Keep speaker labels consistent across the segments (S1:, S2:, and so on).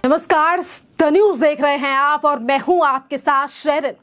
S1: नमस्कार, the news देख रहे हैं आप और मैं हूं आपके साथ शेरिन।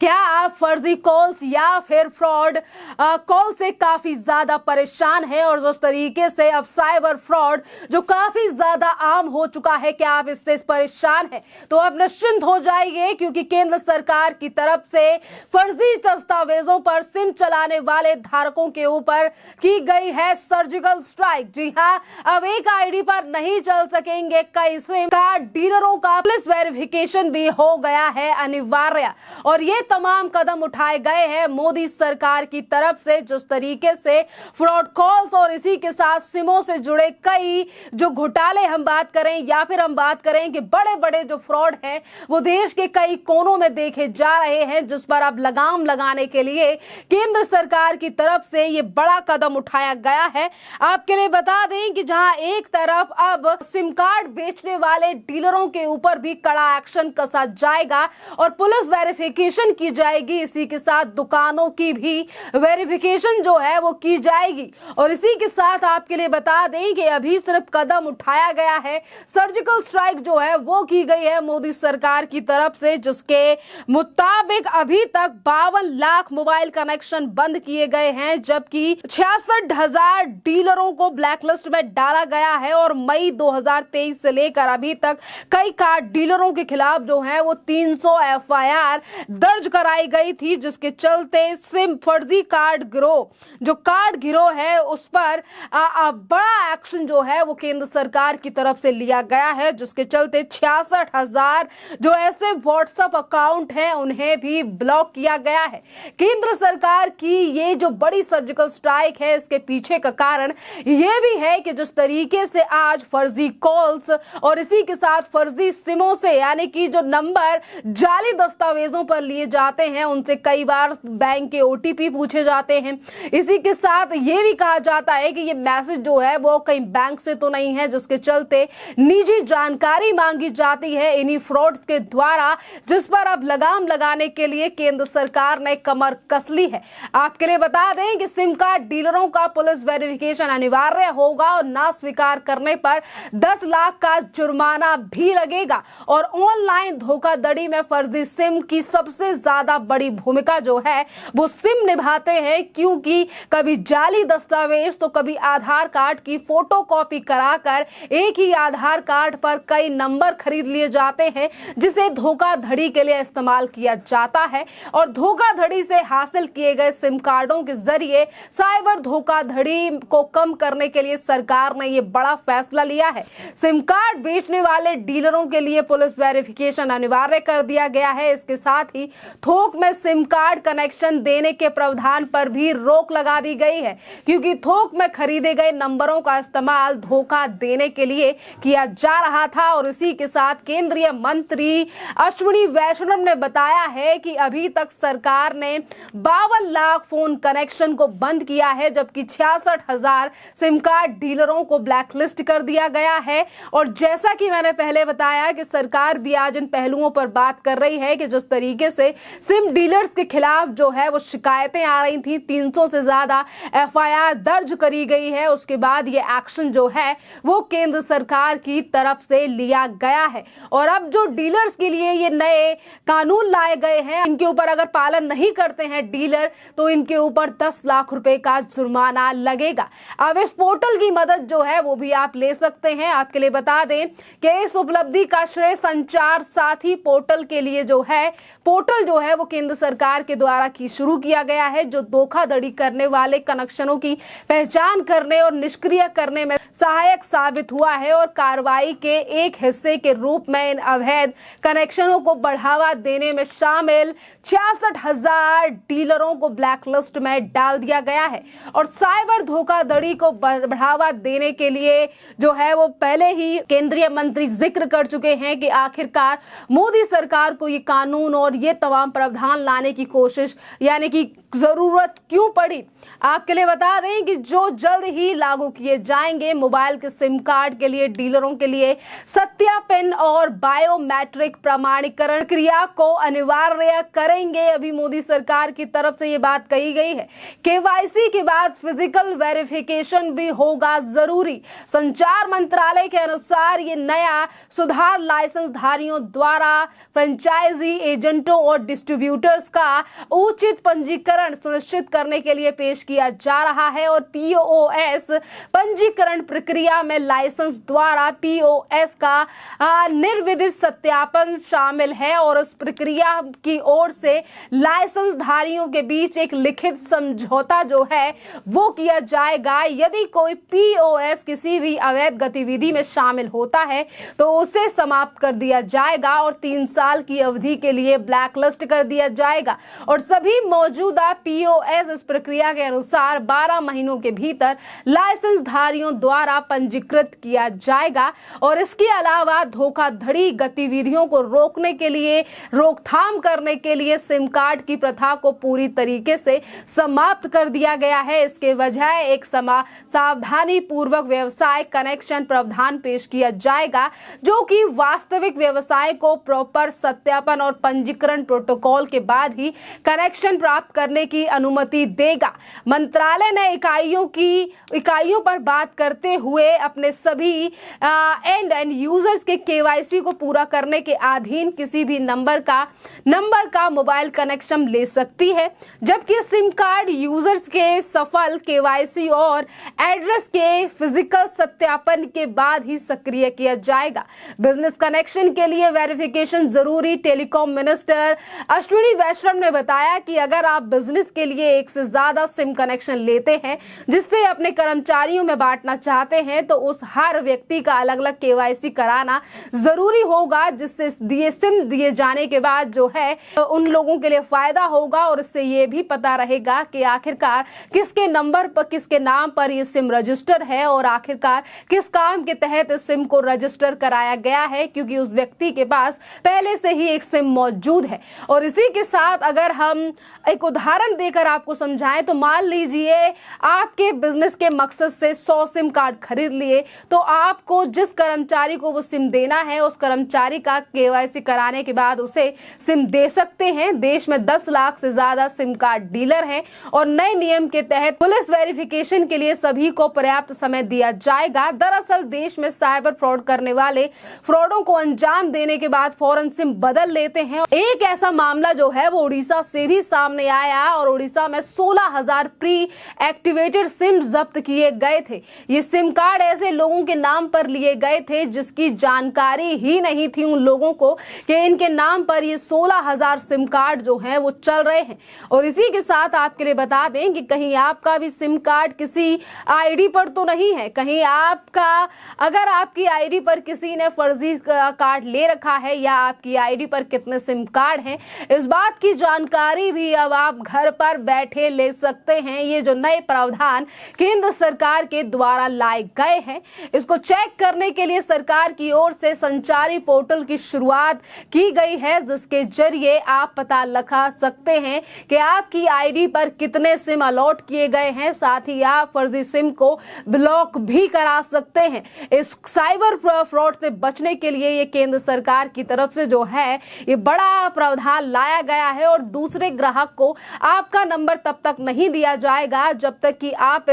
S1: क्या आप फर्जी कॉल्स या फिर फ्रॉड कॉल से काफी ज्यादा परेशान हैं और जिस तरीके से अब साइबर फ्रॉड जो काफी ज्यादा आम हो चुका है, क्या आप इससे परेशान हैं? तो अब निश्चिंत हो जाइए, क्योंकि केंद्र सरकार की तरफ से फर्जी दस्तावेजों पर सिम चलाने वाले धारकों के ऊपर की गई है सर्जिकल स्ट्राइक। जी हां, अब एक आईडी पर नहीं चल सकेंगे कई सिम कार्ड। डीलरों का पुलिस वेरिफिकेशन भी हो गया है अनिवार्य और ये तमाम कदम उठाए गए हैं मोदी सरकार की तरफ से। जिस तरीके से फ्रॉड कॉल्स और इसी के साथ सिमों से जुड़े कई जो घोटाले हम बात करें या फिर हम बात करें कि बड़े बड़े जो फ्रॉड हैं वो देश के कई कोनों में देखे जा रहे हैं, जिस पर अब लगाम लगाने के लिए केंद्र सरकार की तरफ से ये बड़ा कदम उठाया गया है। आपके लिए बता दें कि जहां एक तरफ अब सिम कार्ड बेचने वाले डीलरों के ऊपर भी कड़ा एक्शन कसा जाएगा और पुलिस वेरिफिकेशन की जाएगी, इसी के साथ दुकानों की भी वेरिफिकेशन जो है वो की जाएगी। और इसी के साथ आपके लिए बता दें कि अभी सिर्फ कदम उठाया गया है, सर्जिकल स्ट्राइक जो है वो की गई है मोदी सरकार की तरफ से, जिसके मुताबिक अभी तक 52 लाख मोबाइल कनेक्शन बंद किए गए हैं, जबकि 66,000 डीलरों को ब्लैकलिस्ट में डाला गया है। और मई 2023 से लेकर अभी तक कई कार्ड डीलरों के खिलाफ जो है वो 300 एफआईआर दर्ज कराई गई थी, जिसके चलते सिम फर्जी कार्ड गिरोह जो कार्ड गिरोह है उस पर बड़ा एक्शन जो है वो केंद्र सरकार की तरफ से लिया गया है, जिसके चलते 66,000 जो ऐसे व्हाट्सएप अकाउंट हैं उन्हें भी ब्लॉक किया गया है। केंद्र सरकार की ये जो बड़ी सर्जिकल स्ट्राइक है, इसके पीछे का कारण ये भी है कि जिस तरीके से आज फर्जी कॉल्स और इसी के साथ फर्जी सिमों से, यानी कि जो नंबर जाली दस्तावेजों पर लिए जाते हैं, उनसे कई बार बैंक के ओटीपी पूछे जाते हैं। इसी के साथ ये भी कहा जाता है कि ये मैसेज जो है वो कहीं बैंक से तो नहीं है, जिसके चलते निजी जानकारी मांगी जाती है इन्हीं फ्रॉड्स के द्वारा, जिस पर अब लगाम लगाने के लिए केंद्र सरकार ने कमर कस ली है। आपके लिए बता दें कि सिम कार्ड डीलरों का पुलिस वेरिफिकेशन अनिवार्य होगा और ना स्वीकार करने पर 10 लाख का जुर्माना भी लगेगा। और ऑनलाइन धोखाधड़ी में फर्जी सिम की सबसे ज्यादा बड़ी भूमिका जो है वो सिम निभाते हैं, क्योंकि कभी जाली दस्तावेज तो कभी आधार कार्ड की फोटोकॉपी कराकर एक ही आधार कार्ड पर कई नंबर खरीद लिए जाते हैं, जिसे धोखाधड़ी के लिए इस्तेमाल किया जाता है। और धोखाधड़ी से हासिल किए गए सिम कार्डों के जरिए साइबर धोखाधड़ी को कम करने के लिए सरकार ने यह बड़ा फैसला लिया है। सिम कार्ड बेचने वाले डीलरों के लिए पुलिस वेरिफिकेशन अनिवार्य कर दिया गया है। इसके साथ ही थोक में सिम कार्ड कनेक्शन देने के प्रावधान पर भी रोक लगा दी गई है, क्योंकि थोक में खरीदे गए नंबरों का इस्तेमाल धोखा देने के लिए किया जा रहा था। और इसी के साथ केंद्रीय मंत्री अश्विनी वैष्णव ने बताया है कि अभी तक सरकार ने 52 लाख फोन कनेक्शन को बंद किया है, जबकि 66,000 सिम कार्ड डीलरों को ब्लैकलिस्ट कर दिया गया है। और जैसा कि मैंने पहले बताया कि सरकार भी आज इन पहलुओं पर बात कर रही है कि जिस तरीके से सिम डीलर्स के खिलाफ जो है वो शिकायतें आ रही थी, 300 से ज्यादा एफआईआर दर्ज करी गई है, उसके बाद ये एक्शन जो है वो केंद्र सरकार की तरफ से लिया गया है। और अब जो डीलर्स के लिए ये नए कानून लाए गए हैं, इनके ऊपर अगर पालन नहीं करते हैं डीलर तो इनके ऊपर 10 लाख रुपए का जुर्माना लगेगा। अब इस पोर्टल की मदद जो है वो भी आप ले सकते हैं। आपके लिए बता दें कि इस उपलब्धि का श्रेय संचार साथी पोर्टल के लिए जो है पोर्टल जो है वो केंद्र सरकार के द्वारा शुरू किया गया है, जो धोखाधड़ी करने वाले कनेक्शनों की पहचान करने और निष्क्रिय करने में सहायक साबित हुआ है। और कार्रवाई के एक हिस्से के रूप में इन अवैध कनेक्शनों को बढ़ावा देने में शामिल 66,000 डीलरों को ब्लैकलिस्ट में डाल दिया गया है। और साइबर धोखाधड़ी को बढ़ावा देने के लिए जो है वो पहले ही केंद्रीय मंत्री जिक्र कर चुके हैं कि आखिरकार मोदी सरकार को ये कानून और ये तमाम प्रावधान लाने की कोशिश, यानी कि जरूरत क्यों पड़ी? आपके लिए बता दें कि जो जल्द ही लागू किए जाएंगे। मोबाइल के सिम कार्ड के लिए डीलरों के लिए सत्यापन और बायोमेट्रिक प्रमाणीकरण क्रिया को अनिवार्य करेंगे। अभी मोदी सरकार की तरफ से ये बात कही गई है। केवाईसी के बाद फिजिकल वेरिफिकेशन भी होगा जरूरी। संचार मंत्रालय के अनुसार ये नया सुधार लाइसेंस धारियों द्वारा फ्रेंचाइजी एजेंटों और डिस्ट्रीब्यूटर्स का उचित पंजीकरण सुनिश्चित करने के लिए पेश किया जा रहा है और पीओएस पंजीकरण प्रक्रिया में लाइसेंस द्वारा पीओएस का निर्विधित सत्यापन शामिल है और उस प्रक्रिया की ओर से लाइसेंस धारियों के बीच एक लिखित समझौता जो है वो किया जाएगा। यदि कोई पीओएस किसी भी अवैध गतिविधि में शामिल होता है तो उसे समाप्त कर दिया जाएगा और 3 साल की अवधि के लिए ब्लैकलिस्ट कर दिया जाएगा और सभी मौजूदा पीओएस इस प्रक्रिया के अनुसार 12 महीनों के भीतर लाइसेंस धारियों द्वारा पंजीकृत किया जाएगा। और इसके अलावा धोखाधड़ी गतिविधियों को रोकने के लिए रोकथाम करने के लिए सिम कार्ड की प्रथा को पूरी तरीके से समाप्त कर दिया गया है। इसके वजह एक सावधानी पूर्वक व्यवसाय कनेक्शन प्रावधान पेश किया जाएगा जो कि वास्तविक व्यवसाय को प्रॉपर सत्यापन और पंजीकरण प्रोटोकॉल के बाद ही कनेक्शन प्राप्त करने की अनुमति देगा। मंत्रालय ने इकाइयों पर बात करते हुए अपने सभी एंड यूजर्स के केवाईसी को पूरा करने के अधीन किसी भी नंबर का मोबाइल कनेक्शन ले सकती है, जबकि सिम कार्ड यूजर्स के सफल केवाईसी और एड्रेस के फिजिकल सत्यापन के बाद ही सक्रिय किया जाएगा। बिजनेस कनेक्शन के लिए वेरिफिकेशन जरूरी। टेलीकॉम मिनिस्टर अश्विनी वैष्णव ने बताया कि अगर आप बिजनेस के लिए एक से ज्यादा सिम कनेक्शन लेते हैं जिससे अपने कर्मचारियों में बांटना चाहते हैं तो उस हर व्यक्ति का अलग अलग केवाईसी कराना जरूरी होगा, जिससे सिम दिए जाने के बाद जो है उन लोगों के लिए फायदा होगा और इससे ये भी पता रहेगा कि आखिरकार किसके नंबर पर किसके नाम पर ये सिम रजिस्टर है और आखिरकार किस काम के तहत इस सिम को रजिस्टर कराया गया है, क्योंकि उस व्यक्ति के पास पहले से ही एक सिम मौजूद है। और इसी के साथ अगर हम एक उदाहरण देकर आपको समझाएं तो मान लीजिए आपके बिजनेस के मकसद से 100 सिम कार्ड खरीद लिए तो आपको जिस कर्मचारी को वो सिम देना है उस कर्मचारी का केवाईसी कराने के बाद उसे सिम दे सकते हैं। देश में 10 लाख से ज्यादा सिम कार्ड डीलर हैं और नए नियम के तहत पुलिस वेरिफिकेशन के लिए सभी को पर्याप्त समय दिया जाएगा। दरअसल देश में साइबर फ्रॉड करने वाले फ्रॉडों को अंजाम देने के बाद फौरन सिम बदल लेते हैं। एक ऐसा मामला जो है वो उड़ीसा से भी सामने आया और उड़ीसा में 16,000 प्री एक्टिवेटेड सिम जब्त किए गए थे। ये सिम कार्ड ऐसे लोगों के नाम पर लिए गए थे जिसकी जानकारी ही नहीं थी उन लोगों को कि इनके नाम पर ये 16,000 सिम कार्ड जो हैं वो चल रहे हैं। और इसी के साथ आपके लिए बता दें कि कहीं आपका भी सिम कार्ड किसी आईडी पर तो नहीं है, कहीं आपका अगर आपकी आईडी पर किसी ने फर्जी कार्ड ले रखा है या आपकी आईडी पर कितने सिम कार्ड हैं, इस बात की जानकारी भी अब आप घर पर बैठे ले सकते हैं। ये जो नए प्रावधान केंद्र सरकार के द्वारा लाए गए हैं, इसको चेक करने के लिए सरकार की ओर से संचारी पोर्टल की शुरुआत की गई है, जिसके जरिए आप पता लगा सकते हैं कि आपकी आईडी पर कितने सिम अलॉट किए गए हैं। साथ ही आप फर्जी सिम को ब्लॉक भी करा सकते हैं। इस साइबर फ्रॉड से बचने के लिए ये केंद्र सरकार की तरफ से जो है ये बड़ा प्रावधान लाया गया है और दूसरे ग्राहक को आपका नंबर तब तक नहीं दिया जाएगा जब तक कि आप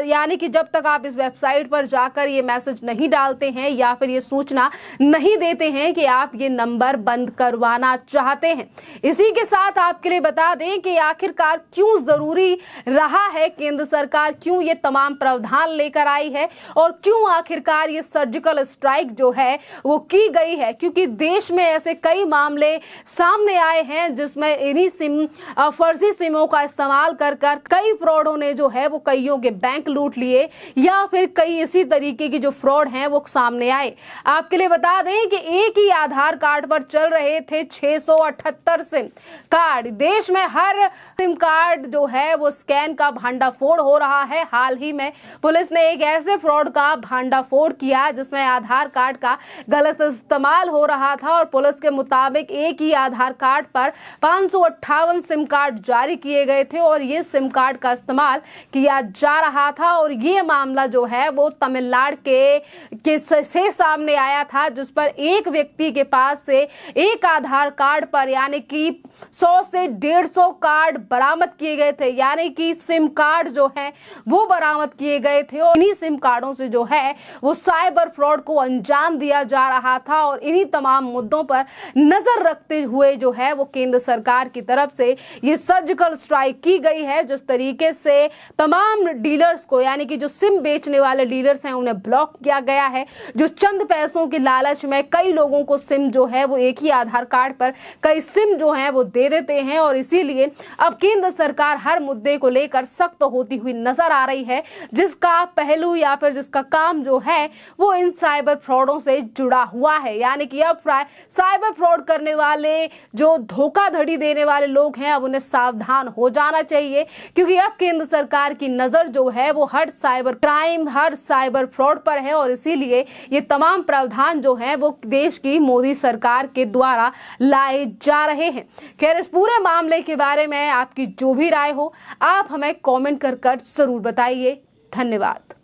S1: यानी कि जब तक आप इस वेबसाइट पर जाकर ये मैसेज नहीं डालते हैं या फिर ये सूचना नहीं देते हैं कि आप ये नंबर बंद करवाना चाहते हैं। इसी के साथ आपके लिए बता दें कि आखिरकार क्यों जरूरी रहा है, केंद्र सरकार क्यों ये तमाम प्रावधान लेकर आई है और क्यों आखिरकार ये सर्जिकल स्ट्राइक जो है वो की गई है, क्योंकि देश में ऐसे कई मामले सामने आए हैं जिसमें इन्हीं फर्जी सिमों का इस्तेमाल कर कई फ्रॉडों ने जो है वो कईयों के बैंक लूट लिए या फिर कई इसी तरीके की जो फ्रॉड हैं वो सामने आए। आपके लिए बता दें कि एक ही आधार कार्ड पर चल रहे थे 678 सिम कार्ड। देश में हर सिम कार्ड जो है वो स्कैन का भांडाफोड़ हो रहा है। हाल ही में पुलिस ने एक ऐसे फ्रॉड का भांडाफोड़ किया जिसमें आधार कार्ड का गलत इस्तेमाल हो रहा था और पुलिस के मुताबिक एक ही आधार कार्ड पर 558 सिम कार्ड कार्ड जारी किए गए थे और ये सिम कार्ड का इस्तेमाल किया जा रहा था। और ये मामला जो है वो तमिलनाडु के से सामने आया था, जिस पर एक व्यक्ति के पास से एक आधार कार्ड पर यानी कि 100 से 150 कार्ड बरामद किए गए थे, यानी कि सिम कार्ड जो है वो बरामद किए गए थे। और इन्हीं सिम कार्डों से जो है वो साइबर फ्रॉड को अंजाम दिया जा रहा था। और इन्हीं तमाम मुद्दों पर नजर रखते हुए जो है वो केंद्र सरकार की तरफ से ये सर्जिकल स्ट्राइक की गई है। जिस तरीके से तमाम डीलर्स को, यानी कि जो सिम बेचने वाले डीलर्स हैं, उन्हें ब्लॉक किया गया है। जो चंद पैसों के लालच में कई लोगों को सिम जो है वो एक ही आधार कार्ड पर कई सिम जो है वो दे देते हैं। और इसीलिए अब केंद्र सरकार हर मुद्दे को लेकर सख्त होती हुई नजर आ रही है, जिसका पहलू या फिर जिसका काम जो है वो इन साइबर फ्रॉडों से जुड़ा हुआ है। यानी कि अब साइबर फ्रॉड करने वाले, जो धोखाधड़ी देने वाले लोग हैं, अब उन्हें सावधान हो जाना चाहिए, क्योंकि अब केंद्र सरकार की नजर जो है वो हर साइबर क्राइम, हर साइबर फ्रॉड पर है। और इसीलिए ये तमाम प्रावधान जो है वो देश की मोदी सरकार के द्वारा लाए जा रहे हैं। खैर, इस पूरे मामले के बारे में आपकी जो भी राय हो, आप हमें कमेंट कर जरूर बताइए। धन्यवाद।